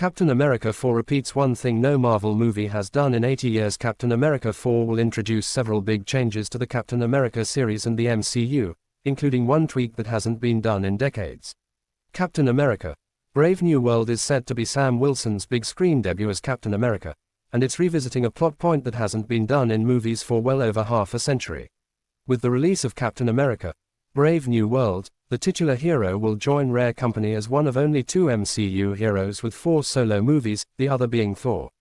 Captain America 4 repeats one thing no Marvel movie has done in 80 years. Captain America 4 will introduce several big changes to the Captain America series and the MCU, including one tweak that hasn't been done in decades. Captain America: Brave New World is set to be Sam Wilson's big screen debut as Captain America, and it's revisiting a plot point that hasn't been done in movies for well over half a century. With the release of Captain America: Brave New World, the titular hero will join rare company as one of only two MCU heroes with 4 solo movies, the other being Thor.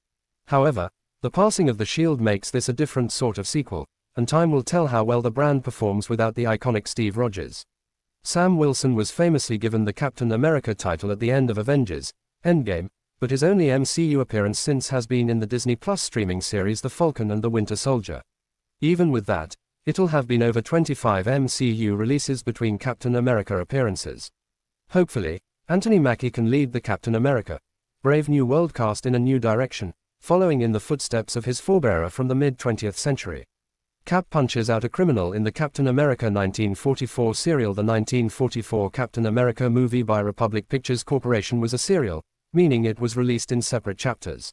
However, the passing of the Shield makes this a different sort of sequel, and time will tell how well the brand performs without the iconic Steve Rogers. Sam Wilson was famously given the Captain America title at the end of Avengers: Endgame, but his only MCU appearance since has been in the Disney Plus streaming series The Falcon and the Winter Soldier. Even with that, it'll have been over 25 MCU releases between Captain America appearances. Hopefully, Anthony Mackie can lead the Captain America: Brave New World cast in a new direction, following in the footsteps of his forebearer from the mid-20th century. Cap punches out a criminal in the Captain America 1944 serial. The 1944 Captain America movie by Republic Pictures Corporation was a serial, meaning it was released in separate chapters.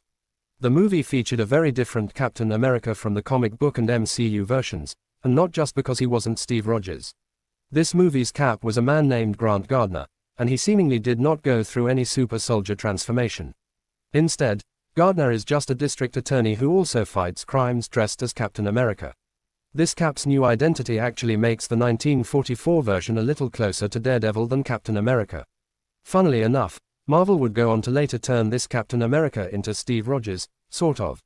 The movie featured a very different Captain America from the comic book and MCU versions, and not just because he wasn't Steve Rogers. This movie's Cap was a man named Grant Gardner, and he seemingly did not go through any super soldier transformation. Instead, Gardner is just a district attorney who also fights crimes dressed as Captain America. This Cap's new identity actually makes the 1944 version a little closer to Daredevil than Captain America. Funnily enough, Marvel would go on to later turn this Captain America into Steve Rogers, sort of.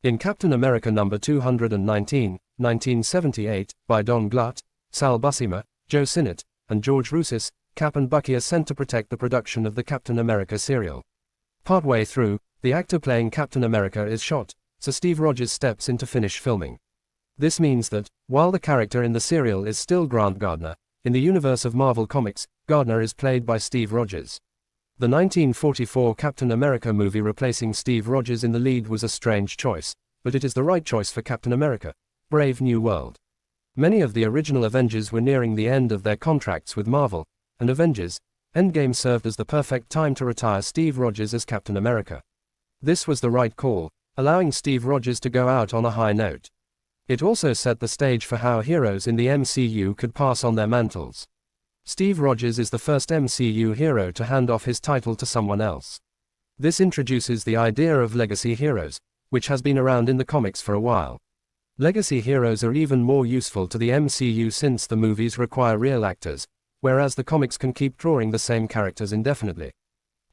In Captain America number 219, 1978, by Don Glutt, Sal Buscema, Joe Sinnott, and George Roussis, Cap and Bucky are sent to protect the production of the Captain America serial. Partway through, the actor playing Captain America is shot, so Steve Rogers steps in to finish filming. This means that, while the character in the serial is still Grant Gardner, in the universe of Marvel Comics, Gardner is played by Steve Rogers. The 1944 Captain America movie replacing Steve Rogers in the lead was a strange choice, but it is the right choice for Captain America: Brave New World. Many of the original Avengers were nearing the end of their contracts with Marvel, and Avengers: Endgame served as the perfect time to retire Steve Rogers as Captain America. This was the right call, allowing Steve Rogers to go out on a high note. It also set the stage for how heroes in the MCU could pass on their mantles. Steve Rogers is the first MCU hero to hand off his title to someone else. This introduces the idea of legacy heroes, which has been around in the comics for a while. Legacy heroes are even more useful to the MCU since the movies require real actors, whereas the comics can keep drawing the same characters indefinitely.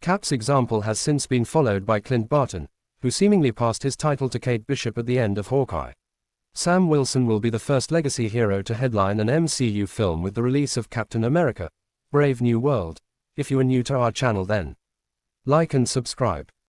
Cap's example has since been followed by Clint Barton, who seemingly passed his title to Kate Bishop at the end of Hawkeye. Sam Wilson will be the first legacy hero to headline an MCU film with the release of Captain America: Brave New World. If you are new to our channel, then like and subscribe.